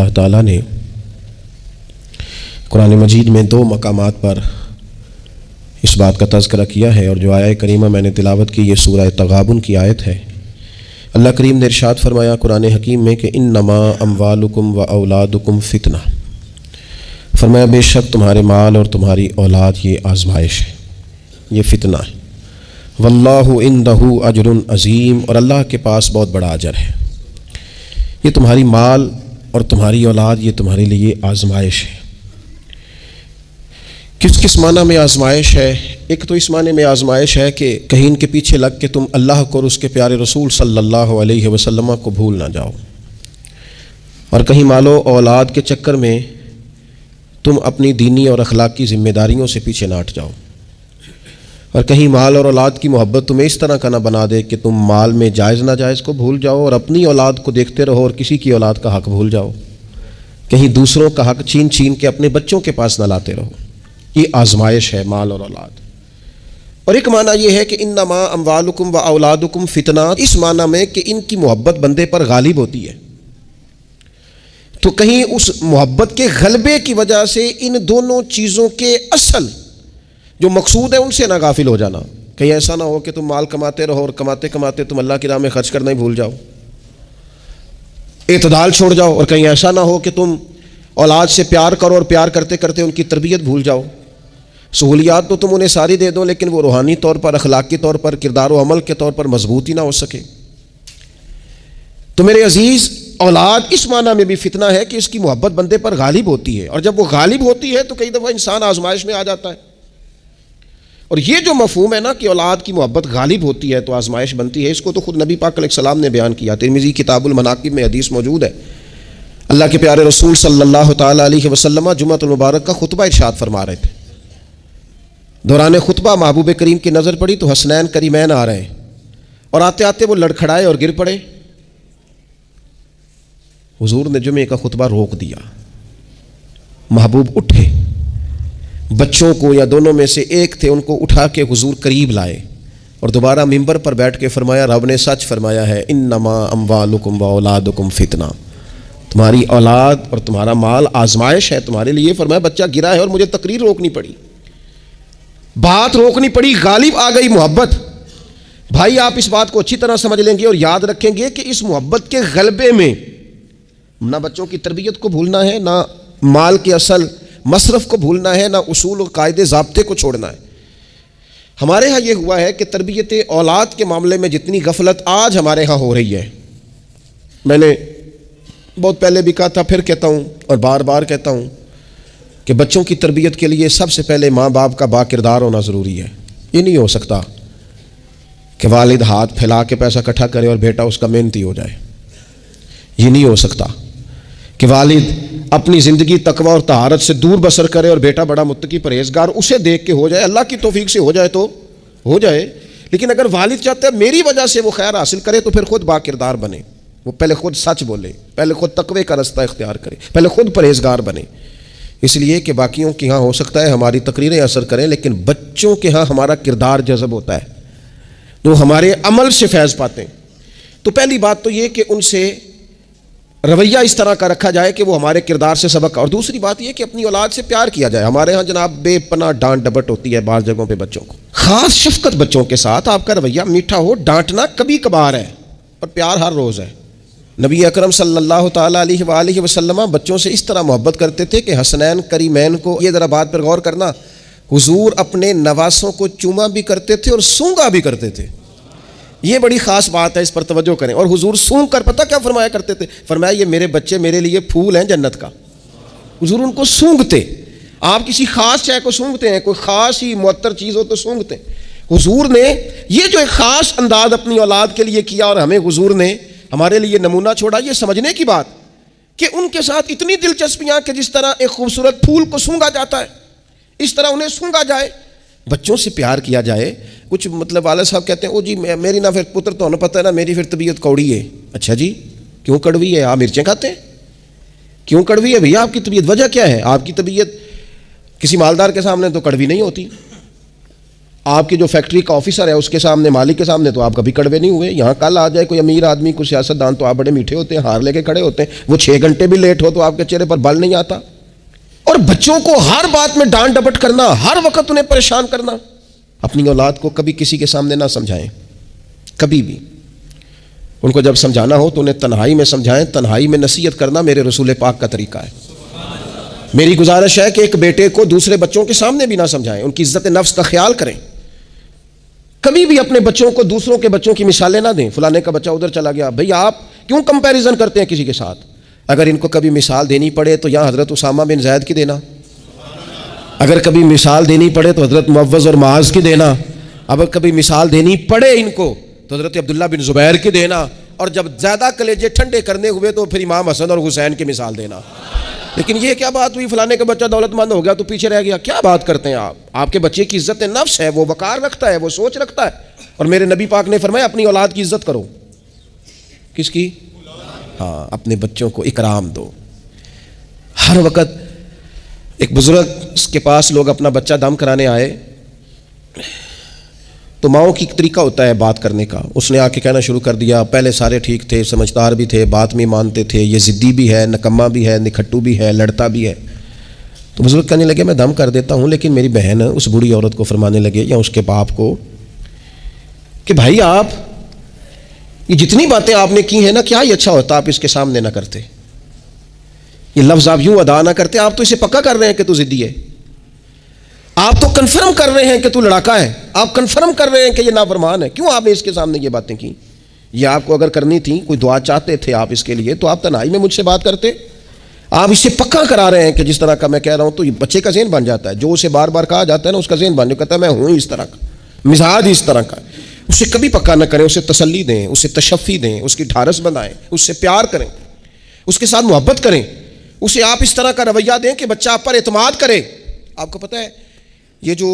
اللہ تعالیٰ نے قرآن مجید میں 2 مقامات پر اس بات کا تذکرہ کیا ہے، اور جو آیہ کریمہ میں نے تلاوت کی یہ سورہ تغابن کی آیت ہے۔ اللہ کریم نے ارشاد فرمایا قرآن حکیم میں کہ انما اموالکم و اولادکم فتنہ، فرمایا بے شک تمہارے مال اور تمہاری اولاد یہ آزمائش ہے، یہ فتنہ ہے۔ واللہ عندہ اجر عظیم، اور اللہ کے پاس بہت بڑا اجر ہے۔ یہ تمہاری مال اور تمہاری اولاد یہ تمہارے لیے آزمائش ہے۔ کس معنی میں آزمائش ہے؟ ایک تو اس معنی میں آزمائش ہے کہ کہیں ان کے پیچھے لگ کے تم اللہ کو اور اس کے پیارے رسول صلی اللہ علیہ وسلم کو بھول نہ جاؤ، اور کہیں مال و اولاد کے چکر میں تم اپنی دینی اور اخلاقی ذمہ داریوں سے پیچھے نہ ہٹ جاؤ، اور کہیں مال اور اولاد کی محبت تمہیں اس طرح کا نہ بنا دے کہ تم مال میں جائز ناجائز کو بھول جاؤ اور اپنی اولاد کو دیکھتے رہو اور کسی کی اولاد کا حق بھول جاؤ، کہیں دوسروں کا حق چھین چھین کے اپنے بچوں کے پاس نہ لاتے رہو۔ یہ آزمائش ہے مال اور اولاد۔ اور ایک معنی یہ ہے کہ انما اموالکم و اولادکم فتنہ، اس معنی میں کہ ان کی محبت بندے پر غالب ہوتی ہے، تو کہیں اس محبت کے غلبے کی وجہ سے ان دونوں چیزوں کے اصل جو مقصود ہے ان سے نہ غافل ہو جانا۔ کہیں ایسا نہ ہو کہ تم مال کماتے رہو اور کماتے کماتے تم اللہ کی راہ میں خرچ کرنا ہی بھول جاؤ، اعتدال چھوڑ جاؤ، اور کہیں ایسا نہ ہو کہ تم اولاد سے پیار کرو اور پیار کرتے کرتے ان کی تربیت بھول جاؤ۔ سہولیات تو تم انہیں ساری دے دو لیکن وہ روحانی طور پر، اخلاقی طور پر، کردار و عمل کے طور پر مضبوط ہی نہ ہو سکے۔ تو میرے عزیز، اولاد اس معنی میں بھی فتنہ ہے کہ اس کی محبت بندے پر غالب ہوتی ہے، اور جب وہ غالب ہوتی ہے تو کئی دفعہ انسان آزمائش میں آ جاتا ہے۔ اور یہ جو مفہوم ہے نا کہ اولاد کی محبت غالب ہوتی ہے تو آزمائش بنتی ہے، اس کو تو خود نبی پاک علیہ السلام نے بیان کیا۔ ترمذی کتاب المناقب میں حدیث موجود ہے، اللہ کے پیارے رسول صلی اللہ تعالیٰ علیہ وسلم جمعۃ المبارک کا خطبہ ارشاد فرما رہے تھے۔ دوران خطبہ محبوب کریم کی نظر پڑی تو حسنین کریمین آ رہے ہیں، اور آتے آتے وہ لڑکھڑائے اور گر پڑے۔ حضور نے جمعے کا خطبہ روک دیا، محبوب اٹھے، بچوں کو یا دونوں میں سے ایک تھے ان کو اٹھا کے حضور قریب لائے، اور دوبارہ ممبر پر بیٹھ کے فرمایا رب نے سچ فرمایا ہے انما اموالکم و اولادکم فتنہ، تمہاری اولاد اور تمہارا مال آزمائش ہے تمہارے لیے۔ فرمایا بچہ گرا ہے اور مجھے تقریر روکنی پڑی، بات روکنی پڑی، غالب آ گئی محبت۔ بھائی آپ اس بات کو اچھی طرح سمجھ لیں گے اور یاد رکھیں گے کہ اس محبت کے غلبے میں نہ بچوں کی تربیت کو بھولنا ہے، نہ مال کے اصل مصرف کو بھولنا ہے، نہ اصول و قاعدے ضابطے کو چھوڑنا ہے۔ ہمارے ہاں یہ ہوا ہے کہ تربیت اولاد کے معاملے میں جتنی غفلت آج ہمارے ہاں ہو رہی ہے، میں نے بہت پہلے بھی کہا تھا، پھر کہتا ہوں اور بار بار کہتا ہوں کہ بچوں کی تربیت کے لیے سب سے پہلے ماں باپ کا با کردار ہونا ضروری ہے۔ یہ نہیں ہو سکتا کہ والد ہاتھ پھیلا کے پیسہ اکٹھا کرے اور بیٹا اس کا محنتی ہو جائے۔ یہ نہیں ہو سکتا کہ والد اپنی زندگی تقوی اور طہارت سے دور بسر کرے اور بیٹا بڑا متقی پرہیزگار اسے دیکھ کے ہو جائے۔ اللہ کی توفیق سے ہو جائے تو ہو جائے، لیکن اگر والد چاہتا ہے میری وجہ سے وہ خیر حاصل کرے تو پھر خود با کردار بنے، وہ پہلے خود سچ بولے، پہلے خود تقوی کا رستہ اختیار کرے، پہلے خود پرہیزگار بنے۔ اس لیے کہ باقیوں کے ہاں ہو سکتا ہے ہماری تقریریں اثر کریں، لیکن بچوں کے ہاں ہمارا کردار جذب ہوتا ہے، تو ہمارے عمل سے فیض پاتے ہیں۔ تو پہلی بات تو یہ کہ ان سے رویہ اس طرح کا رکھا جائے کہ وہ ہمارے کردار سے سبق، اور دوسری بات یہ کہ اپنی اولاد سے پیار کیا جائے۔ ہمارے ہاں جناب بے پناہ ڈانٹ ڈپٹ ہوتی ہے بعض جگہوں پہ بچوں کو، خاص شفقت بچوں کے ساتھ آپ کا رویہ میٹھا ہو، ڈانٹنا کبھی کبھار ہے اور پیار ہر روز ہے۔ نبی اکرم صلی اللہ تعالیٰ علیہ وآلہ وسلم بچوں سے اس طرح محبت کرتے تھے کہ حسنین کریمین کو، یہ ذرا بات پر غور کرنا، حضور اپنے نواسوں کو چوما بھی کرتے تھے اور سونگا بھی کرتے تھے۔ یہ بڑی خاص بات ہے، اس پر توجہ کریں۔ اور حضور سونگ کر پتہ کیا فرمایا کرتے تھے؟ فرمایا یہ میرے بچے میرے لیے پھول ہیں جنت کا۔ حضور ان کو سونگتے۔ آپ کسی خاص شے کو سونگتے ہیں، کوئی خاص ہی معطر چیز ہو تو سونگتے ہیں۔ حضور نے یہ جو ایک خاص انداز اپنی اولاد کے لیے کیا اور ہمیں حضور نے ہمارے لیے نمونہ چھوڑا، یہ سمجھنے کی بات کہ ان کے ساتھ اتنی دلچسپیاں کہ جس طرح ایک خوبصورت پھول کو سونگا جاتا ہے اس طرح انہیں سونگا جائے، بچوں سے پیار کیا جائے۔ کچھ مطلب والد صاحب کہتے ہیں او جی میری نہ پھر پتر تو پتہ ہے نا میری پھر طبیعت کوڑی ہے۔ اچھا جی کیوں کڑوی ہے؟ آپ مرچیں کھاتے ہیں؟ کیوں کڑوی ہے بھیا آپ کی طبیعت؟ وجہ کیا ہے؟ آپ کی طبیعت کسی مالدار کے سامنے تو کڑوی نہیں ہوتی، آپ کی جو فیکٹری کا آفیسر ہے اس کے سامنے، مالک کے سامنے تو آپ کبھی کڑوے نہیں ہوئے. یہاں کل آ جائے کوئی امیر آدمی، کوئی سیاستدان، تو آپ بڑے میٹھے ہوتے ہیں، ہار لے کے کھڑے ہوتے ہیں. وہ 6 گھنٹے بھی لیٹ ہو تو آپ کے چہرے پر بل نہیں آتا. اور بچوں کو ہر بات میں ڈانٹ ڈپٹ کرنا، ہر وقت انہیں پریشان کرنا. اپنی اولاد کو کبھی کسی کے سامنے نہ سمجھائیں، کبھی بھی. ان کو جب سمجھانا ہو تو انہیں تنہائی میں سمجھائیں. تنہائی میں نصیحت کرنا میرے رسول پاک کا طریقہ ہے. میری گزارش ہے کہ ایک بیٹے کو دوسرے بچوں کے سامنے بھی نہ سمجھائیں، ان کی عزت نفس کا خیال کریں. کبھی بھی اپنے بچوں کو دوسروں کے بچوں کی مثالیں نہ دیں. فلانے کا بچہ ادھر چلا گیا، بھئی آپ کیوں کمپیریزن کرتے ہیں کسی کے ساتھ؟ اگر ان کو کبھی مثال دینی پڑے تو یہاں حضرت اسامہ بن زید کی دینا، اگر کبھی مثال دینی پڑے تو حضرت معوذ اور معاذ کی دینا، اگر کبھی مثال دینی پڑے ان کو تو حضرت عبداللہ بن زبیر کی دینا، اور جب زیادہ کلیجے ٹھنڈے کرنے ہوئے تو پھر امام حسن اور حسین کی مثال دینا. لیکن یہ کیا بات ہوئی، فلانے کا بچہ دولت مند ہو گیا تو پیچھے رہ گیا؟ کیا بات کرتے ہیں آپ؟ آپ کے بچے کی عزت نفس ہے، وہ وقار رکھتا ہے، وہ سوچ رکھتا ہے. اور میرے نبی پاک نے فرمایا اپنی اولاد کی عزت کرو. کس کی؟ ہاں، اپنے بچوں کو اکرام دو. ہر وقت ایک بزرگ کے پاس لوگ اپنا بچہ دم کرانے آئے تو ماؤں کی طریقہ ہوتا ہے بات کرنے کا. اس نے آ کے کہنا شروع کر دیا، پہلے سارے ٹھیک تھے، سمجھدار بھی تھے، بات میں مانتے تھے، یہ ضدی بھی ہے، نکما بھی ہے، نکھٹو بھی ہے، لڑتا بھی ہے. تو بزرگ کہنے لگے میں دم کر دیتا ہوں، لیکن میری بہن اس بوڑھی عورت کو فرمانے لگے یا اس کے باپ کو کہ بھائی آپ یہ جتنی باتیں آپ نے کی ہیں نا، کیا یہ اچھا ہوتا آپ اس کے سامنے نہ کرتے، یہ لفظ آپ یوں ادا نہ کرتے. آپ تو اسے پکا کر رہے ہیں کہ تو ضدی ہے، آپ تو کنفرم کر رہے ہیں کہ تو لڑاکا ہے، آپ کنفرم کر رہے ہیں کہ یہ نافرمان ہے. کیوں آپ نے اس کے سامنے یہ باتیں کی؟ یہ آپ کو اگر کرنی تھی، کوئی دعا چاہتے تھے آپ اس کے لیے، تو آپ تنہائی میں مجھ سے بات کرتے. آپ اسے پکا کرا رہے ہیں کہ جس طرح کا میں کہہ رہا ہوں تو یہ بچے کا ذہن بن جاتا ہے. جو اسے بار بار کہا جاتا ہے نا اس کا ذہن بن جاتا ہے، میں ہوں اس طرح کا، مزاج اس طرح کا. اسے کبھی پکا نہ کریں، اسے تسلی دیں، اسے تشفی دیں، اس کی ڈھارس بنائیں، اس سے پیار کریں، اس کے ساتھ محبت کریں. اسے آپ اس طرح کا رویہ دیں کہ بچہ آپ پر اعتماد کرے. آپ کو پتہ ہے یہ جو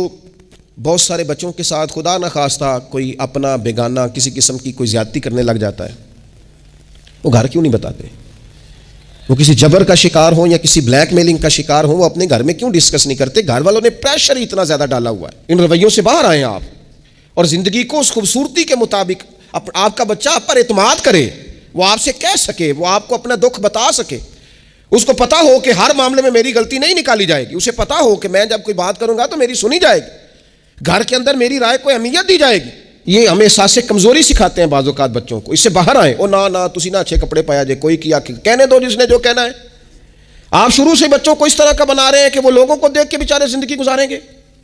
بہت سارے بچوں کے ساتھ خدا نہ خواستہ کوئی اپنا بیگانہ کسی قسم کی کوئی زیادتی کرنے لگ جاتا ہے، وہ گھر کیوں نہیں بتاتے؟ وہ کسی جبر کا شکار ہو یا کسی بلیک میلنگ کا شکار ہو، وہ اپنے گھر میں کیوں ڈسکس نہیں کرتے؟ گھر والوں نے پریشر ہی اتنا زیادہ ڈالا ہوا ہے. ان رویوں سے باہر آئیں آپ، اور زندگی کو اس خوبصورتی کے مطابق آپ کا بچہ آپ پر اعتماد کرے، وہ آپ سے کہہ سکے، وہ آپ کو اپنا دکھ بتا سکے، اس کو پتا ہو کہ ہر معاملے میں میری غلطی نہیں نکالی جائے گی، اسے پتا ہو کہ میں جب کوئی بات کروں گا تو میری سنی جائے گی، گھر کے اندر میری رائے کو اہمیت دی جائے گی. یہ ہمیں احساس کمزوری سکھاتے ہیں بعض اوقات بچوں کو. اس سے باہر آئیں. او نہ تسی نہ اچھے کپڑے پایا جائے، کوئی کیا کہنے دو جس نے جو کہنا ہے. آپ شروع سے بچوں کو اس طرح کا بنا رہے ہیں کہ وہ لوگوں کو دیکھ کے بیچارے زندگی گزاریں گے.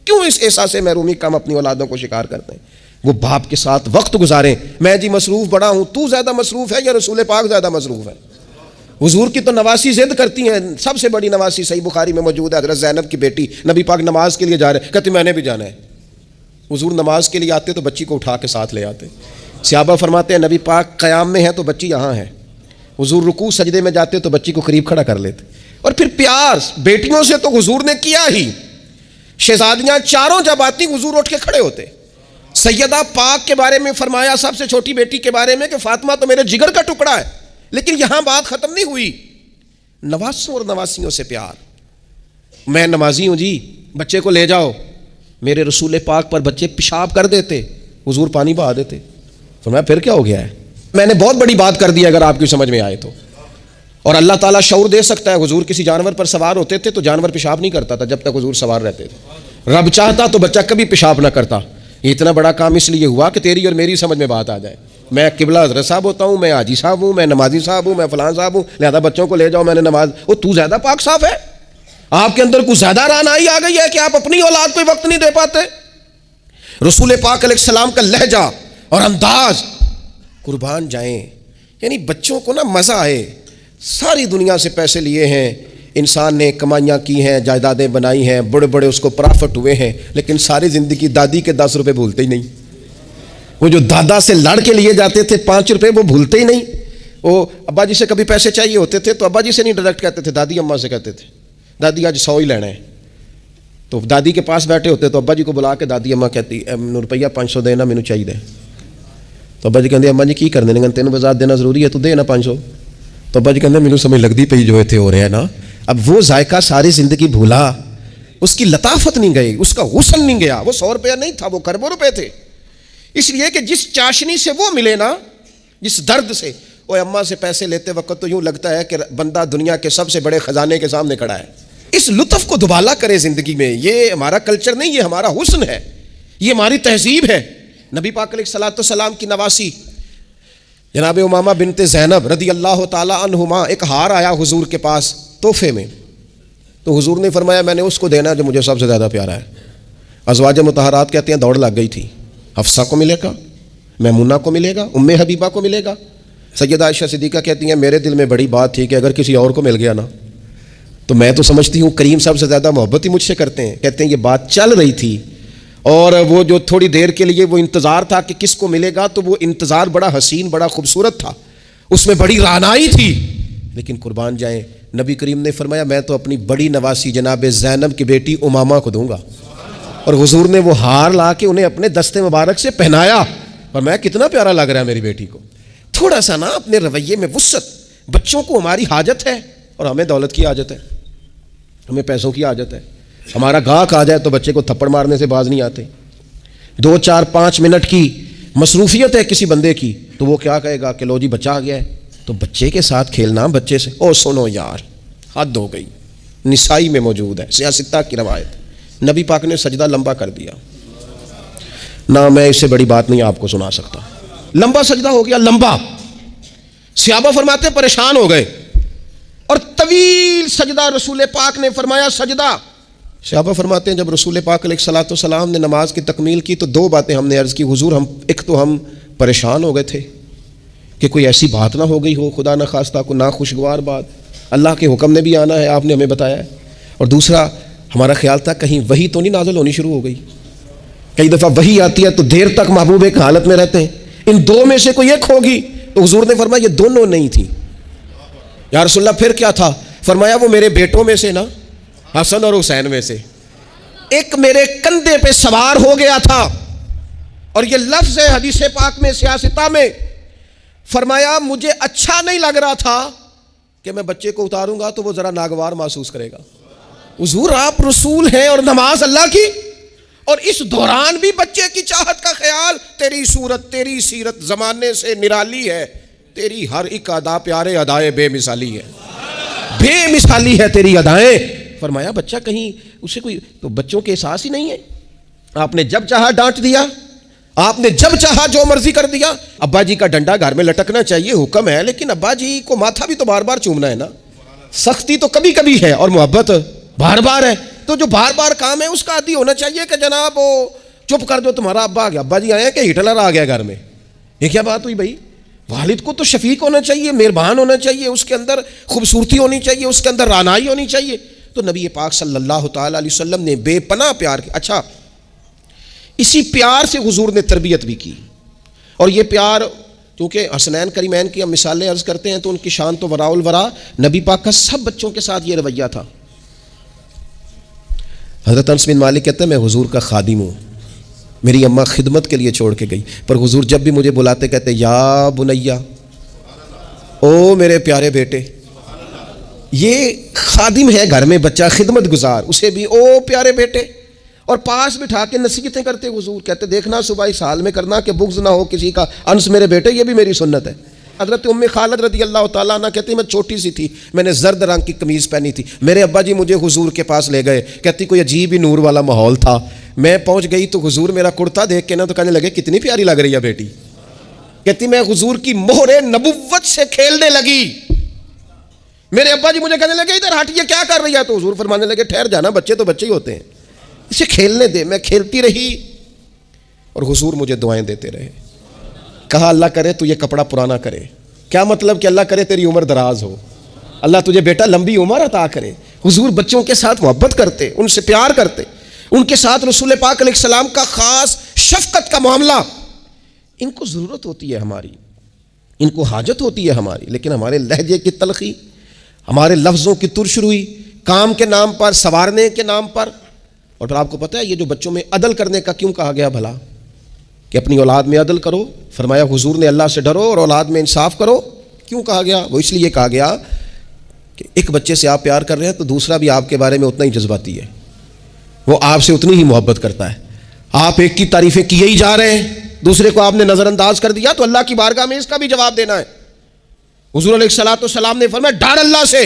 کیوں اس احساس محرومی کا ہم اپنی اولادوں کو شکار کرتے ہیں؟ وہ باپ کے ساتھ وقت گزاریں. میں جی مصروف بڑا ہوں، تو زیادہ مصروف ہے یا رسول پاک زیادہ مصروف ہے؟ حضور کی تو نواسی ضد کرتی ہیں. سب سے بڑی نواسی صحیح بخاری میں موجود ہے، حضرت زینب کی بیٹی. نبی پاک نماز کے لیے جا رہے، کہتے میں نے بھی جانا ہے. حضور نماز کے لیے آتے تو بچی کو اٹھا کے ساتھ لے آتے. صحابہ فرماتے ہیں نبی پاک قیام میں ہے تو بچی یہاں ہے. حضور رکوع سجدے میں جاتے تو بچی کو قریب کھڑا کر لیتے. اور پھر پیار بیٹیوں سے تو حضور نے کیا ہی. شہزادیاں چاروں جب آتی حضور اٹھ کے کھڑے ہوتے. سیدہ پاک کے بارے میں فرمایا، سب سے چھوٹی بیٹی کے بارے میں، کہ فاطمہ تو میرے جگر کا ٹکڑا ہے. لیکن یہاں بات ختم نہیں ہوئی. نواسوں اور نواسیوں سے پیار. میں نمازی ہوں جی، بچے کو لے جاؤ. میرے رسول پاک پر بچے پیشاب کر دیتے، حضور پانی بہا دیتے. فرمایا پھر کیا ہو گیا ہے؟ میں نے بہت بڑی بات کر دی اگر آپ کی سمجھ میں آئے تو. اور اللہ تعالیٰ شعور دے سکتا ہے. حضور کسی جانور پر سوار ہوتے تھے تو جانور پیشاب نہیں کرتا تھا جب تک حضور سوار رہتے تھے. رب چاہتا تو بچہ کبھی پیشاب نہ کرتا. یہ اتنا بڑا کام اس لیے ہوا کہ تیری اور میری سمجھ میں بات آ جائے. میں قبلہ حضرت صاحب ہوتا ہوں، میں حاجی صاحب ہوں، میں نمازی صاحب ہوں، میں فلان صاحب ہوں، لہذا بچوں کو لے جاؤ میں نے نماز. وہ تو زیادہ پاک صاف ہے؟ آپ کے اندر کچھ زیادہ رعنائی آ گئی ہے کہ آپ اپنی اولاد کو وقت نہیں دے پاتے. رسول پاک علیہ السلام کا لہجہ اور انداز، قربان جائیں. یعنی بچوں کو نا مزہ آئے. ساری دنیا سے پیسے لیے ہیں انسان نے، کمائیاں کی ہیں، جائیدادیں بنائی ہیں، بڑے بڑے اس کو پرافٹ ہوئے ہیں، لیکن ساری زندگی دادی کے 10 روپے بھولتے ہی نہیں. وہ جو دادا سے لڑ کے لیے جاتے تھے 5 روپے، وہ بھولتے ہی نہیں. وہ ابا جی سے کبھی پیسے چاہیے ہوتے تھے تو ابا جی سے نہیں ڈائریکٹ کہتے تھے، دادی اماں سے کہتے تھے دادی آج 100 ہی لینا ہے. تو دادی کے پاس بیٹھے ہوتے تو ابا جی کو بلا کے دادی اماں کہتی روپیہ 500 دینا مینوں چاہیے. تو ابا جی کہتے اماں جی کی کرنے نے، تینوں بازار دینا ضروری ہے تو دے نا 500. تو ابا جی کہتے مینوں سمجھ لگتی پئی جو اتنے ہو رہا ہے نا. اب وہ ذائقہ ساری زندگی بھولا. اس کی لطافت نہیں گئی, اس کا غسل نہیں گیا. وہ 100 روپیہ نہیں تھا, وہ کروڑوں روپے تھے. اس لیے کہ جس چاشنی سے وہ ملے نا, جس درد سے, وہ اماں سے پیسے لیتے وقت تو یوں لگتا ہے کہ بندہ دنیا کے سب سے بڑے خزانے کے سامنے کھڑا ہے. اس لطف کو دوبالا کرے زندگی میں. یہ ہمارا کلچر نہیں, یہ ہمارا حسن ہے, یہ ہماری تہذیب ہے. نبی پاک علیہ الصلوۃ والسلام کی نواسی جناب امامہ بنت زینب رضی اللہ تعالی عنہما, ایک ہار آیا حضور کے پاس تحفے میں, تو حضور نے فرمایا میں نے اس کو دینا جو مجھے سب سے زیادہ پیارا ہے. ازواج مطہرات کہتے ہیں دوڑ لگ گئی تھی, حفصہ کو ملے گا, میمونہ کو ملے گا, ام حبیبہ کو ملے گا. سیدہ عائشہ صدیقہ کہتی ہیں میرے دل میں بڑی بات تھی کہ اگر کسی اور کو مل گیا نا تو میں تو سمجھتی ہوں کریم سب سے زیادہ محبت ہی مجھ سے کرتے ہیں. کہتے ہیں یہ بات چل رہی تھی اور وہ جو تھوڑی دیر کے لیے وہ انتظار تھا کہ کس کو ملے گا, تو وہ انتظار بڑا حسین بڑا خوبصورت تھا, اس میں بڑی رعنائی تھی. لیکن قربان جائیں نبی کریم نے فرمایا میں تو اپنی بڑی نواسی جناب زینب کی بیٹی امامہ کو دوں گا. اور حضور نے وہ ہار لا کے انہیں اپنے دستے مبارک سے پہنایا, اور میں کتنا پیارا لگ رہا ہے میری بیٹی کو. تھوڑا سا نا اپنے رویے میں وسعت. بچوں کو ہماری حاجت ہے اور ہمیں دولت کی حاجت ہے, ہمیں پیسوں کی حاجت ہے. ہمارا گاہک آ جائے تو بچے کو تھپڑ مارنے سے باز نہیں آتے. 2 4 5 منٹ کی مصروفیت ہے کسی بندے کی تو وہ کیا کہے گا کہ لو جی بچہ آ گیا ہے. تو بچے کے ساتھ کھیلنا, بچے سے او سنو یار حد ہو گئی. نسائی میں موجود ہے, سیاستہ کی روایت. نبی پاک نے سجدہ لمبا کر دیا نہ, میں اس سے بڑی بات نہیں آپ کو سنا سکتا. لمبا سجدہ ہو گیا, لمبا. صحابہ فرماتے پریشان ہو گئے, اور طویل سجدہ رسول پاک نے فرمایا سجدہ. صحابہ فرماتے ہیں جب رسول پاک علیہ الصلوۃ والسلام نے نماز کی تکمیل کی تو 2 باتیں ہم نے عرض کی حضور. ایک تو ہم پریشان ہو گئے تھے کہ کوئی ایسی بات نہ ہو گئی ہو, خدا نہ خواستہ کوئی ناخوشگوار بات, اللہ کے حکم نے بھی آنا ہے, آپ نے ہمیں بتایا ہے. اور دوسرا ہمارا خیال تھا کہیں وحی تو نہیں نازل ہونی شروع ہو گئی. کئی دفعہ وحی آتی ہے تو دیر تک محبوب ایک حالت میں رہتے ہیں, ان 2 میں سے کوئی ایک ہوگی. تو حضور نے فرمایا یہ دونوں نہیں تھی. یا رسول اللہ پھر کیا تھا؟ فرمایا وہ میرے بیٹوں میں سے نا, حسن اور حسین میں سے ایک میرے کندھے پہ سوار ہو گیا تھا. اور یہ لفظ ہے حدیث پاک میں سیاستہ میں, فرمایا مجھے اچھا نہیں لگ رہا تھا کہ میں بچے کو اتاروں گا تو وہ ذرا ناگوار محسوس کرے گا. حضور آپ رسول ہیں اور نماز اللہ کی, اور اس دوران بھی بچے کی چاہت کا خیال. تیری صورت تیری سیرت زمانے سے نرالی ہے, تیری ہر ایک ادا پیارے ادائے بے مثالی ہے, بے مثالی ہے تیری ادائیں. فرمایا بچہ کہیں اسے کوئی, تو بچوں کے احساس ہی نہیں ہے. آپ نے جب چاہا ڈانٹ دیا, آپ نے جب چاہا جو مرضی کر دیا. ابا جی کا ڈنڈا گھر میں لٹکنا چاہیے, حکم ہے, لیکن ابا جی کو ماتھا بھی تو بار بار چومنا ہے نا. سختی تو کبھی کبھی ہے اور محبت بار بار ہے. تو جو بار بار کام ہے اس کا عادی ہونا چاہیے کہ جناب وہ چپ کر دو, تمہارا ابا آ گیا, ابا جی آئے ہیں کہ ہٹلر آ گیا گھر میں. یہ کیا بات ہوئی بھائی؟ والد کو تو شفیق ہونا چاہیے, مہربان ہونا چاہیے, اس کے اندر خوبصورتی ہونی چاہیے, اس کے اندر رعنائی ہونی چاہیے. تو نبی پاک صلی اللہ تعالی علیہ وسلم نے بے پناہ پیار کیا. اچھا اسی پیار سے حضور نے تربیت بھی کی. اور یہ پیار کیونکہ حسنین کریمین کی ہم مثالیں عرض کرتے ہیں تو ان کی شان تو وراء الورا. نبی پاک کا سب بچوں کے ساتھ یہ رویہ تھا. حضرت انس بن مالک کہتے ہیں میں حضور کا خادم ہوں, میری اماں خدمت کے لیے چھوڑ کے گئی, پر حضور جب بھی مجھے بلاتے کہتے یا بنیا, او میرے پیارے بیٹے. یہ خادم ہے گھر میں, بچہ خدمت گزار, اسے بھی او پیارے بیٹے. اور پاس بٹھا کے نصیحتیں کرتے حضور. کہتے دیکھنا صبح اس حال میں کرنا کہ بغض نہ ہو کسی کا, انس میرے بیٹے یہ بھی میری سنت ہے. حضرت ام خالد رضی اللہ تعالیٰ عنہ کہتی میں چھوٹی سی تھی, میں نے زرد رنگ کی قمیض پہنی تھی, میرے ابا جی مجھے حضور کے پاس لے گئے. کہتی کوئی عجیب ہی نور والا ماحول تھا, میں پہنچ گئی تو حضور میرا کرتا دیکھ کے نا تو کہنے لگے کتنی پیاری لگ رہی ہے بیٹی. کہتی میں حضور کی مہر نبوت سے کھیلنے لگی. میرے ابا جی مجھے کہنے لگے ادھر ہٹ, یہ کیا کر رہی ہے؟ تو حضور فرمانے لگے ٹھہر جانا, بچے تو بچے ہی ہوتے ہیں, اسے کھیلنے دے. میں کھیلتی رہی اور حضور مجھے دعائیں دیتے رہے. کہا اللہ کرے تو یہ کپڑا پرانا کرے. کیا مطلب کہ اللہ کرے تیری عمر دراز ہو, اللہ تجھے بیٹا لمبی عمر عطا کرے. حضور بچوں کے ساتھ محبت کرتے, ان سے پیار کرتے, ان کے ساتھ رسول پاک علیہ السلام کا خاص شفقت کا معاملہ. ان کو ضرورت ہوتی ہے ہماری, ان کو حاجت ہوتی ہے ہماری, لیکن ہمارے لہجے کی تلخی, ہمارے لفظوں کی ترش روئی, کام کے نام پر, سنوارنے کے نام پر. اور پھر آپ کو پتہ ہے یہ جو بچوں میں عدل کرنے کا کیوں کہا گیا بھلا, کہ اپنی اولاد میں عدل کرو. فرمایا حضور نے اللہ سے ڈرو اور اولاد میں انصاف کرو. کیوں کہا گیا؟ وہ اس لیے کہا گیا کہ ایک بچے سے آپ پیار کر رہے ہیں تو دوسرا بھی آپ کے بارے میں اتنا ہی جذباتی ہے. وہ آپ سے اتنی ہی محبت کرتا ہے. آپ ایک کی تعریفیں کیے ہی جا رہے ہیں, دوسرے کو آپ نے نظر انداز کر دیا, تو اللہ کی بارگاہ میں اس کا بھی جواب دینا ہے. حضور علیہ الصلوۃ والسلام نے فرمایا ڈر اللہ سے,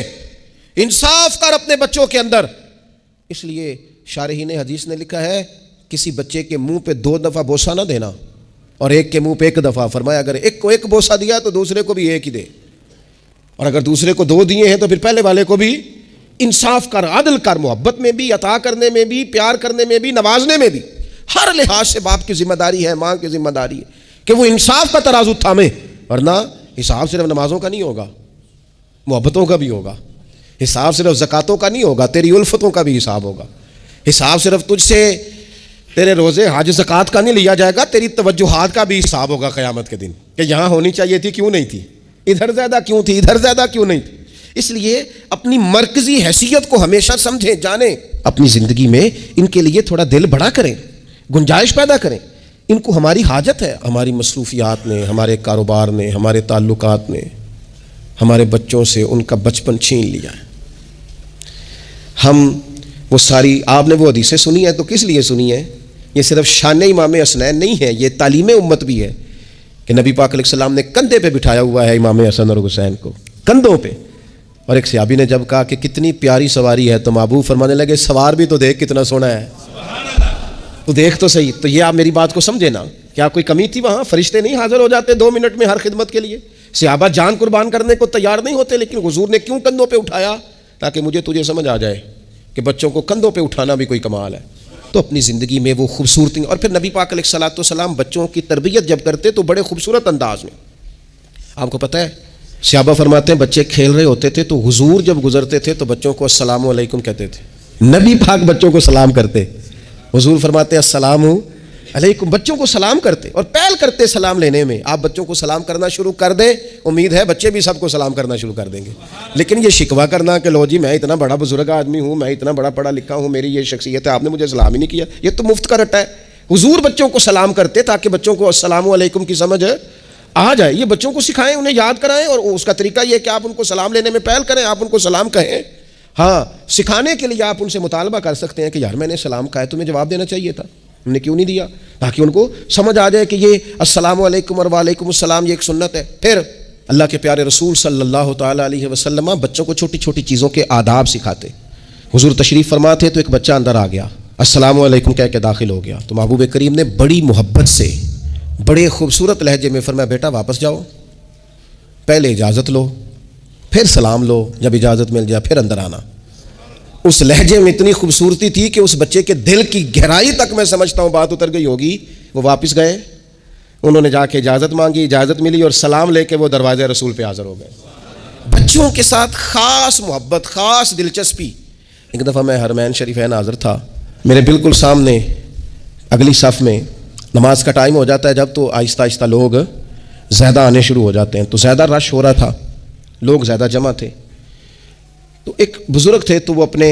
انصاف کر اپنے بچوں کے اندر. اس لیے شارحین حدیث نے لکھا ہے کسی بچے کے منہ پہ 2 دفعہ بوسہ نہ دینا, اور ایک کے منہ پہ 1 دفعہ. فرمایا اگر ایک کو 1 بوسہ دیا تو دوسرے کو بھی 1 ہی دے, اور اگر دوسرے کو 2 دیے ہیں تو پھر پہلے والے کو بھی انصاف کر, عدل کر, محبت میں بھی, عطا کرنے میں بھی, پیار کرنے میں بھی, نوازنے میں بھی. ہر لحاظ سے باپ کی ذمہ داری ہے, ماں کی ذمہ داری ہے کہ وہ انصاف کا ترازو تھامے, ورنہ حساب صرف نمازوں کا نہیں ہوگا, محبتوں کا بھی ہوگا. حساب صرف زکاتوں کا نہیں ہوگا, تیری الفتوں کا بھی حساب ہوگا. حساب صرف تجھ سے تیرے روزے حج زکات کا نہیں لیا جائے گا, تیری توجہات کا بھی حساب ہوگا قیامت کے دن, کہ یہاں ہونی چاہیے تھی کیوں نہیں تھی, ادھر زیادہ کیوں تھی, ادھر زیادہ کیوں نہیں تھی. اس لیے اپنی مرکزی حیثیت کو ہمیشہ سمجھیں, جانیں. اپنی زندگی میں ان کے لیے تھوڑا دل بڑا کریں, گنجائش پیدا کریں. ان کو ہماری حاجت ہے, ہماری مصروفیات نے, ہمارے کاروبار نے, ہمارے تعلقات نے ہمارے بچوں سے ان کا بچپن چھین لیا ہے. ہم وہ ساری, آپ نے وہ حدیثیں سنی ہیں تو کس لیے سنی ہیں؟ یہ صرف شان امام حسنین نہیں ہے, یہ تعلیم امت بھی ہے کہ نبی پاک علیہ السلام نے کندھے پہ بٹھایا ہوا ہے امام حسن اور حسین کو, کندھوں پہ. اور ایک صحابی نے جب کہا کہ کتنی پیاری سواری ہے, تو محبوب فرمانے لگے سوار بھی تو دیکھ کتنا سونا ہے, تو دیکھ تو صحیح. تو یہ آپ میری بات کو سمجھے نا, کیا کوئی کمی تھی وہاں؟ فرشتے نہیں حاضر ہو جاتے 2 منٹ میں ہر خدمت کے لیے؟ صحابہ جان قربان کرنے کو تیار نہیں ہوتے, لیکن حضور نے کیوں کندھوں پہ اٹھایا؟ تاکہ مجھے تجھے سمجھ آ جائے کہ بچوں کو کندھوں پہ اٹھانا بھی کوئی کمال ہے. تو اپنی زندگی میں وہ خوبصورتی, اور پھر نبی پاک علیہ الصلوۃ والسلام بچوں کی تربیت جب کرتے تو بڑے خوبصورت انداز میں. آپ کو پتہ ہے صحابہ فرماتے ہیں بچے کھیل رہے ہوتے تھے تو حضور جب گزرتے تھے تو بچوں کو السلام علیکم کہتے تھے. نبی پاک بچوں کو سلام کرتے, حضور فرماتے ہیں السلام علیکم, بچوں کو سلام کرتے اور پہل کرتے سلام لینے میں. آپ بچوں کو سلام کرنا شروع کر دیں, امید ہے بچے بھی سب کو سلام کرنا شروع کر دیں گے. لیکن یہ شکوہ کرنا کہ لو جی میں اتنا بڑا بزرگ آدمی ہوں, میں اتنا بڑا پڑھا لکھا ہوں, میری یہ شخصیت ہے, آپ نے مجھے سلام ہی نہیں کیا, یہ تو مفت کا رٹا ہے. حضور بچوں کو سلام کرتے تاکہ بچوں کو السلام علیکم کی سمجھ آ جائے. یہ بچوں کو سکھائیں, انہیں یاد کرائیں, اور اس کا طریقہ یہ کہ آپ ان کو سلام لینے میں پہل کریں, آپ ان کو سلام کہیں. ہاں, سکھانے کے لیے آپ ان سے مطالبہ کر سکتے ہیں کہ یار میں نے سلام کہا ہے, تمہیں جواب دینا چاہیے تھا, ہم نے کیوں نہیں دیا, تاکہ ان کو سمجھ آ جائے کہ یہ السلام علیکم اور وعلیکم السلام یہ ایک سنت ہے. پھر اللہ کے پیارے رسول صلی اللہ تعالیٰ علیہ وسلم بچوں کو چھوٹی چھوٹی چیزوں کے آداب سکھاتے. حضور تشریف فرما تھے تو ایک بچہ اندر آ گیا, السلام علیکم کہہ کے داخل ہو گیا, تو محبوب کریم نے بڑی محبت سے بڑے خوبصورت لہجے میں فرمایا بیٹا واپس جاؤ, پہلے اجازت لو, پھر سلام لو, جب اجازت مل جائے پھر اندر آنا. اس لہجے میں اتنی خوبصورتی تھی کہ اس بچے کے دل کی گہرائی تک میں سمجھتا ہوں بات اتر گئی ہوگی. وہ واپس گئے, انہوں نے جا کے اجازت مانگی, اجازت ملی, اور سلام لے کے وہ دروازے رسول پہ حاضر ہو گئے. بچوں کے ساتھ خاص محبت, خاص دلچسپی. ایک دفعہ میں حرمین شریفین حاضر تھا, میرے بالکل سامنے اگلی صف میں نماز کا ٹائم ہو جاتا ہے جب, تو آہستہ آہستہ لوگ زیادہ آنے شروع ہو جاتے ہیں, تو زیادہ رش ہو رہا تھا, لوگ زیادہ جمع تھے. تو ایک بزرگ تھے, تو وہ اپنے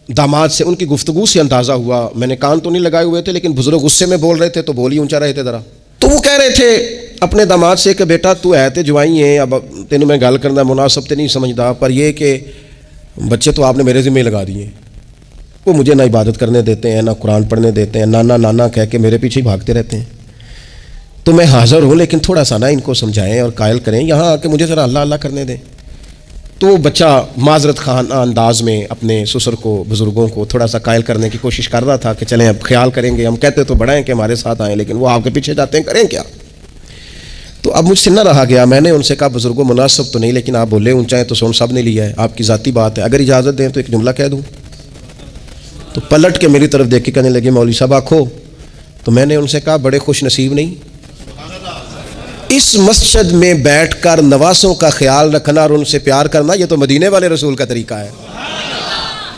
داماد سے, ان کی گفتگو سے اندازہ ہوا, میں نے کان تو نہیں لگائے ہوئے تھے لیکن بزرگ غصے میں بول رہے تھے تو بول ہی اونچا رہے تھے ذرا. تو وہ کہہ رہے تھے اپنے داماد سے کہ بیٹا تو ہے تے جوائی ہیں, اب تینوں میں گل کرنا مناسب تے نہیں سمجھدا, پر یہ کہ بچے تو آپ نے میرے ذمہ لگا دیے, وہ مجھے نہ عبادت کرنے دیتے ہیں, نہ قرآن پڑھنے دیتے ہیں, نانا نانا کہہ کے میرے پیچھے ہی بھاگتے رہتے ہیں. تو میں حاضر ہوں, لیکن تھوڑا سا نا ان کو سمجھائیں اور قائل کریں, یہاں آ کے مجھے ذرا اللہ اللہ کرنے دیں. تو وہ بچہ معذرت خانہ انداز میں اپنے سسر کو, بزرگوں کو تھوڑا سا قائل کرنے کی کوشش کر رہا تھا کہ چلیں اب خیال کریں گے, ہم کہتے تو بڑا ہیں کہ ہمارے ساتھ آئیں, لیکن وہ آپ کے پیچھے جاتے ہیں, کریں کیا. تو اب مجھ سے نہ رہا گیا, میں نے ان سے کہا بزرگوں مناسب تو نہیں, لیکن آپ بولے اونچا ہے تو سون صاحب نے لیا ہے, آپ کی ذاتی بات ہے, اگر اجازت دیں تو ایک جملہ کہہ دوں. تو پلٹ کے میری طرف دیکھ کے کہنے لگے مولوی صاحب آکھو. تو میں نے ان سے کہا بڑے خوش نصیب نہیں, اس مسجد میں بیٹھ کر نواسوں کا خیال رکھنا اور ان سے پیار کرنا, یہ تو مدینے والے رسول کا طریقہ ہے.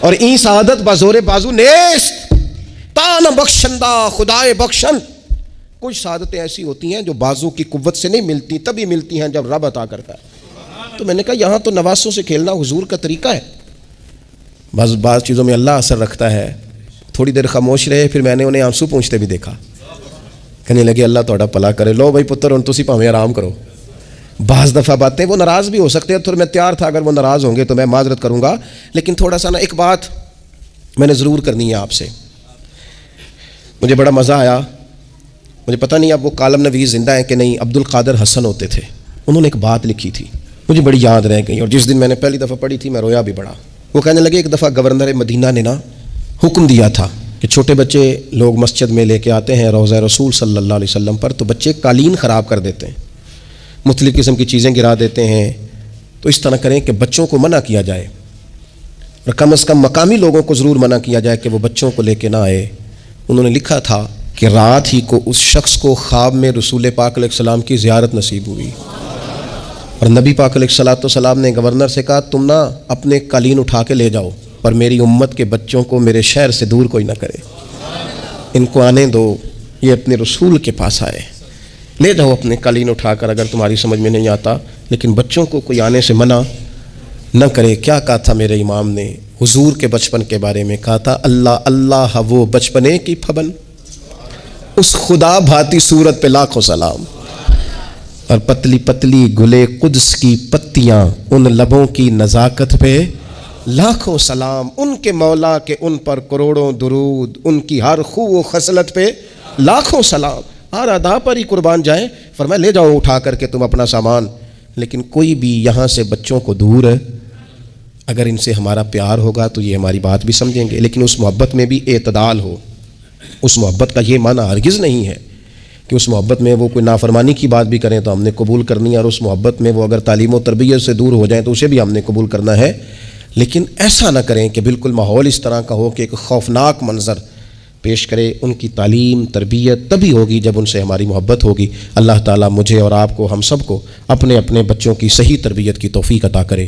اور این سعادت بازور بازو نیست تان بخشندہ خدائے بخشن. کچھ سعادتیں ایسی ہوتی ہیں جو بازو کی قوت سے نہیں ملتی, تبھی ملتی ہیں جب رب عطا کرتا ہے. تو میں نے کہا یہاں تو نواسوں سے کھیلنا حضور کا طریقہ ہے, بعض چیزوں میں اللہ اثر رکھتا ہے. تھوڑی دیر خاموش رہے, پھر میں نے انہیں آنسو پونچھتے بھی دیکھا, کہنے لگے اللہ تہاڈا بھلا کرے, لو بھائی پتر ہن تسی بھاویں آرام کرو. بعض دفعہ باتیں وہ ناراض بھی ہو سکتے ہیں, تو میں تیار تھا اگر وہ ناراض ہوں گے تو میں معذرت کروں گا, لیکن تھوڑا سا نا ایک بات میں نے ضرور کرنی ہے آپ سے. مجھے بڑا مزہ آیا، مجھے پتہ نہیں اب وہ کالم نویس زندہ ہیں کہ نہیں، عبد القادر حسن ہوتے تھے، انہوں نے ایک بات لکھی تھی مجھے بڑی یاد رہ گئی، اور جس دن میں نے پہلی دفعہ پڑھی تھی میں رویا بھی بڑا۔ وہ کہنے لگے ایک دفعہ گورنر مدینہ نے حکم دیا تھا کہ چھوٹے بچے لوگ مسجد میں لے کے آتے ہیں روضہ رسول صلی اللہ علیہ وسلم پر، تو بچے قالین خراب کر دیتے ہیں، مختلف قسم کی چیزیں گرا دیتے ہیں، تو اس طرح کریں کہ بچوں کو منع کیا جائے، اور کم از کم مقامی لوگوں کو ضرور منع کیا جائے کہ وہ بچوں کو لے کے نہ آئے۔ انہوں نے لکھا تھا کہ رات ہی کو اس شخص کو خواب میں رسول پاک علیہ السلام کی زیارت نصیب ہوئی، اور نبی پاک علیہ السلام نے گورنر سے کہا تم اپنے قالین اٹھا کے لے جاؤ، پر میری امت کے بچوں کو میرے شہر سے دور کوئی نہ کرے، ان کو آنے دو، یہ اپنے رسول کے پاس آئے، لے جاؤ اپنے قالین اٹھا کر، اگر تمہاری سمجھ میں نہیں آتا، لیکن بچوں کو کوئی آنے سے منع نہ کرے۔ کیا کہا تھا میرے امام نے حضور کے بچپن کے بارے میں؟ کہا تھا اللہ اللہ وہ بچپنے کی پھبن، اس خدا بھاتی صورت پہ لاکھوں سلام، اور پتلی پتلی گلے قدس کی پتیاں ان لبوں کی نزاکت پہ لاکھوں سلام، ان کے مولا کے ان پر کروڑوں درود، ان کی ہر خو و خصلت پہ لاکھوں سلام، ہر ادا پر ہی قربان جائیں۔ فرمایا لے جاؤ اٹھا کر کے تم اپنا سامان، لیکن کوئی بھی یہاں سے بچوں کو دور ہے، اگر ان سے ہمارا پیار ہوگا تو یہ ہماری بات بھی سمجھیں گے، لیکن اس محبت میں بھی اعتدال ہو۔ اس محبت کا یہ معنی ہرگز نہیں ہے کہ اس محبت میں وہ کوئی نافرمانی کی بات بھی کریں تو ہم نے قبول کرنی ہے، اور اس محبت میں وہ اگر تعلیم و تربیت سے دور ہو جائیں تو اسے بھی ہم نے قبول کرنا ہے، لیکن ایسا نہ کریں کہ بالکل ماحول اس طرح کا ہو کہ ایک خوفناک منظر پیش کرے۔ ان کی تعلیم تربیت تبھی ہوگی جب ان سے ہماری محبت ہوگی۔ اللہ تعالیٰ مجھے اور آپ کو، ہم سب کو اپنے اپنے بچوں کی صحیح تربیت کی توفیق عطا کرے۔